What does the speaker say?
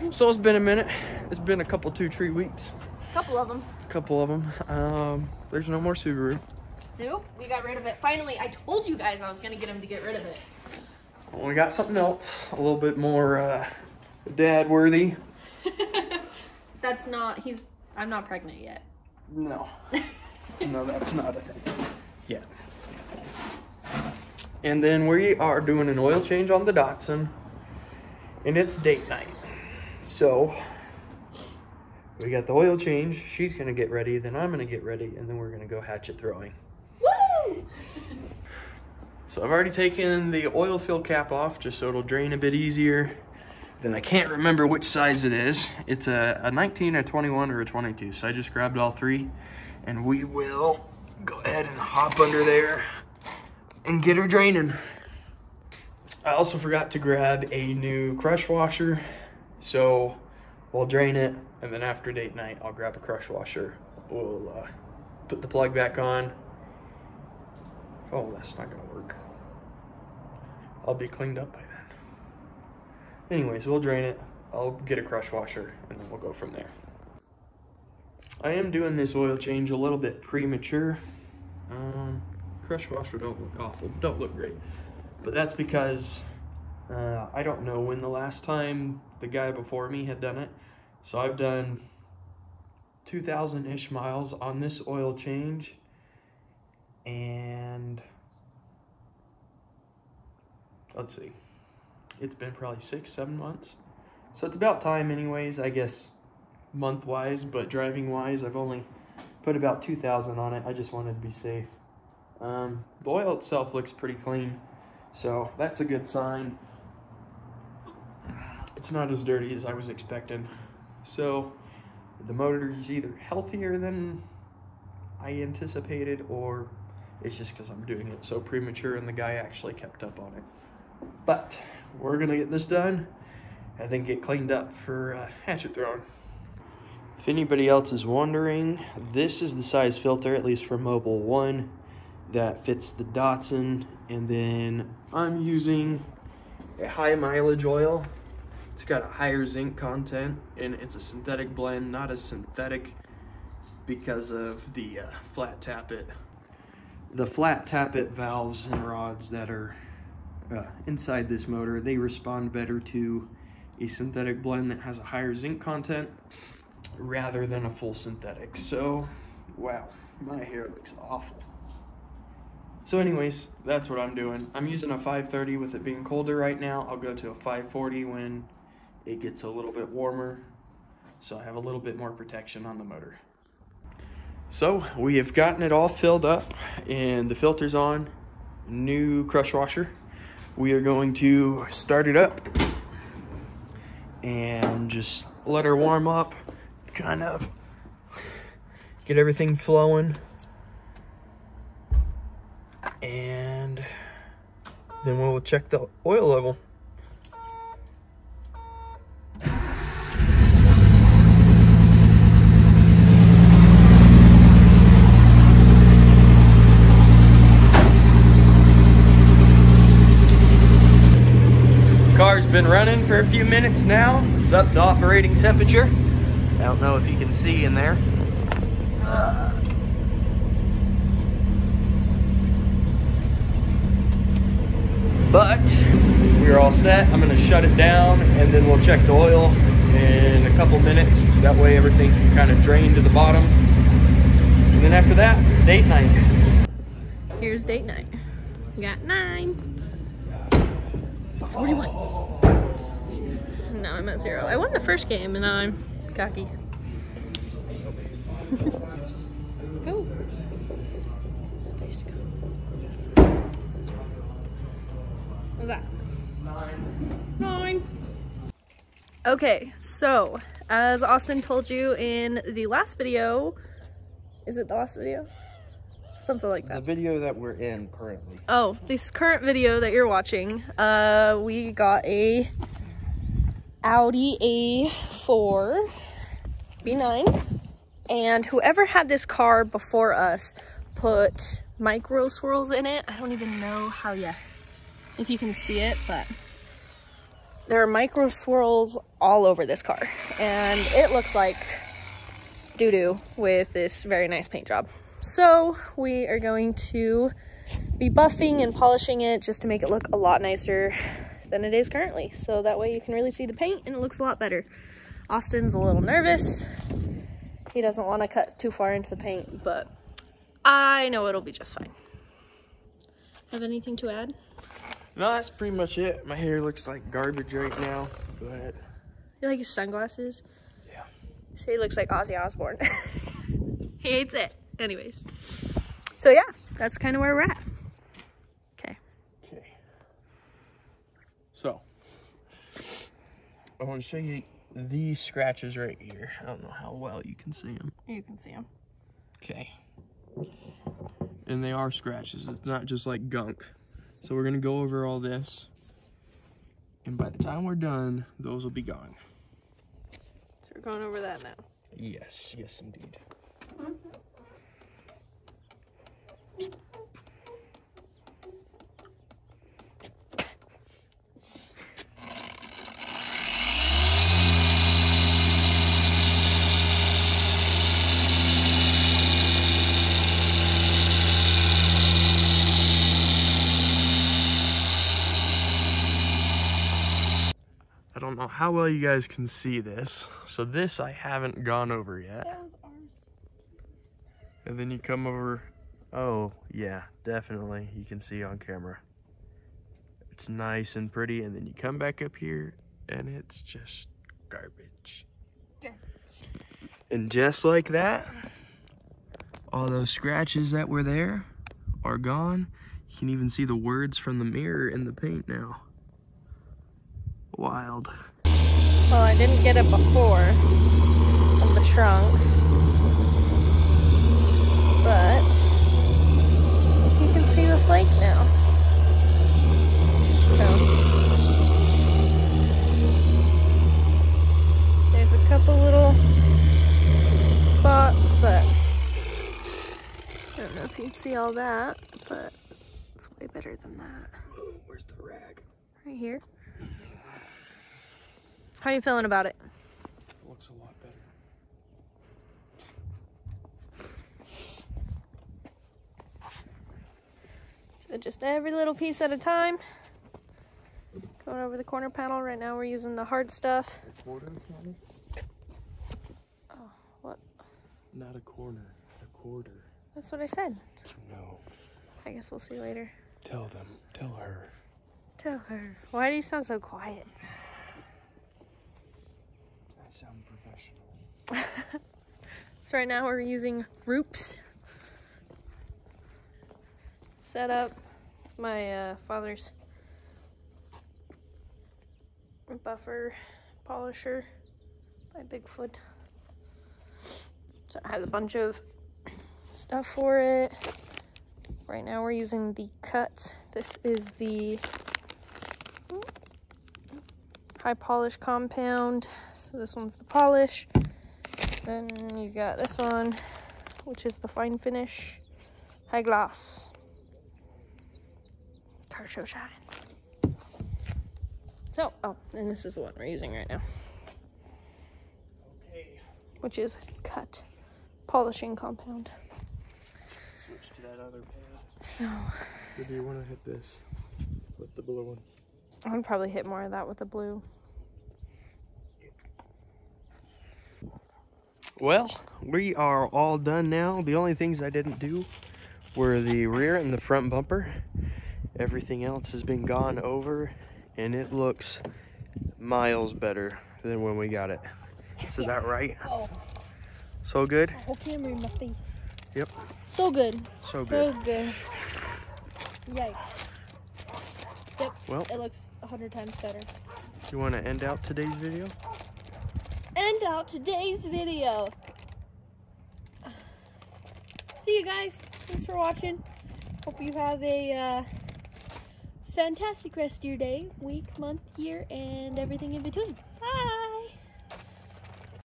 So it's been a minute. It's been a couple 2-3 weeks. Couple of them. There's no more Subaru. Nope, we got rid of it. Finally, I told you guys I was gonna get him to get rid of it. Well, we got something else, a little bit more dad worthy. That's not, I'm not pregnant yet. No. No, that's not a thing. Yeah. And then we are doing an oil change on the Datsun, and it's date night. So we got the oil change. She's gonna get ready, then I'm gonna get ready, and then we're gonna go hatchet throwing. Woo! So I've already taken the oil fill cap off just so it'll drain a bit easier. Then I can't remember which size it is. It's a 19, a 21, or a 22. So I just grabbed all three, and we will go ahead and hop under there and get her draining. I also forgot to grab a new crush washer. So we'll drain it, and then after date night, I'll grab a crush washer. We'll put the plug back on. Oh, that's not gonna work. I'll be cleaned up by then. Anyways, we'll drain it. I'll get a crush washer, and then we'll go from there. I am doing this oil change a little bit premature. Crush washer don't look awful, don't look great. But that's because I don't know when the last time the guy before me had done it. So I've done 2,000-ish miles on this oil change, and let's see, it's been probably 6-7 months. So it's about time anyways, I guess, month-wise, but driving-wise, I've only put about 2,000 on it. I just wanted to be safe. The oil itself looks pretty clean, so that's a good sign. It's not as dirty as I was expecting. So the motor is either healthier than I anticipated, or it's just because I'm doing it so premature and the guy actually kept up on it. But we're gonna get this done and then get cleaned up for hatchet throwing. If anybody else is wondering, this is the size filter, at least for Mobile 1, that fits the Datsun. And then I'm using a high mileage oil. It's got a higher zinc content, and it's a synthetic blend, not as synthetic because of the flat tappet. The flat tappet valves and rods that are inside this motor, they respond better to a synthetic blend that has a higher zinc content rather than a full synthetic. So, wow, my hair looks awful. So anyways, that's what I'm doing. I'm using a 530 with it being colder right now. I'll go to a 540 when it gets a little bit warmer, so I have a little bit more protection on the motor. So we have gotten it all filled up and the filter's on, new crush washer. We are going to start it up and just let her warm up, kind of get everything flowing, and then we'll check the oil level. Car's been running for a few minutes now. It's up to operating temperature. I don't know if you can see in there. But we're all set. I'm gonna shut it down and then we'll check the oil in a couple minutes. That way everything can kind of drain to the bottom. And then after that, it's date night. Here's date night. We got 9. 41. Now I'm at 0. I won the first game and now I'm cocky. Go. Good place to go. What's that? 9. Okay, so as Austin told you in the last video, is it the last video? Something like that. The video that we're in currently. Oh, this current video that you're watching, we got a Audi A4 B9, and whoever had this car before us put micro swirls in it. I don't even know how if you can see it, but there are micro swirls all over this car, and it looks like doo-doo with this very nice paint job. So we are going to be buffing and polishing it just to make it look a lot nicer than it is currently. So that way you can really see the paint and it looks a lot better. Austin's a little nervous. He doesn't want to cut too far into the paint, but I know it'll be just fine. Have anything to add? No, that's pretty much it. My hair looks like garbage right now, but... You like his sunglasses? Yeah. So he looks like Ozzy Osbourne. He hates it. Anyways. So yeah, that's kind of where we're at. Okay. Okay. So, I want to show you these scratches right here. I don't know how well you can see them. You can see them. Okay. And they are scratches. It's not just like gunk. So we're going to go over all this. And by the time we're done, those will be gone. So we're going over that now. Yes, yes indeed. I don't know how well you guys can see this. So this I haven't gone over yet. That was ours. And then you come over. Oh, yeah, definitely. You can see on camera. It's nice and pretty. And then you come back up here and it's just garbage. And just like that, all those scratches that were there are gone. You can even see the words from the mirror in the paint now. Wild. Well, I didn't get it before of the trunk, but you can see the flake now. So there's a couple little spots, but I don't know if you can see all that, but it's way better than that. Oh, where's the rag? Right here. How are you feeling about it? Looks a lot better. So just every little piece at a time. Going over the corner panel. Right now we're using the hard stuff. A quarter counter? Oh, what? Not a corner, a quarter. That's what I said. No. I guess we'll see later. Tell them. Tell her. Tell her. Why do you sound so quiet? I sound professional. So right now we're using Roops setup. It's my father's buffer polisher by Bigfoot. So it has a bunch of stuff for it. Right now we're using the cut. This is the high polish compound. So this one's the polish. Then you got this one, which is the fine finish high gloss car show shine. So, oh, and this is the one we're using right now. Okay. Which is cut polishing compound. Switch to that other pad. So, Or do you want to hit this with the blue one? I would probably hit more of that with the blue. Well, we are all done now. The only things I didn't do were the rear and the front bumper. Everything else has been gone over, and it looks miles better than when we got it. Is that right? Oh. So good? Whole camera in my face. Yep. So good. So good. Yikes. Yep. Well, it looks 100 times better. You want to end out today's video? End out today's video. See you guys. Thanks for watching. Hope you have a fantastic rest of your day, week, month, year, and everything in between.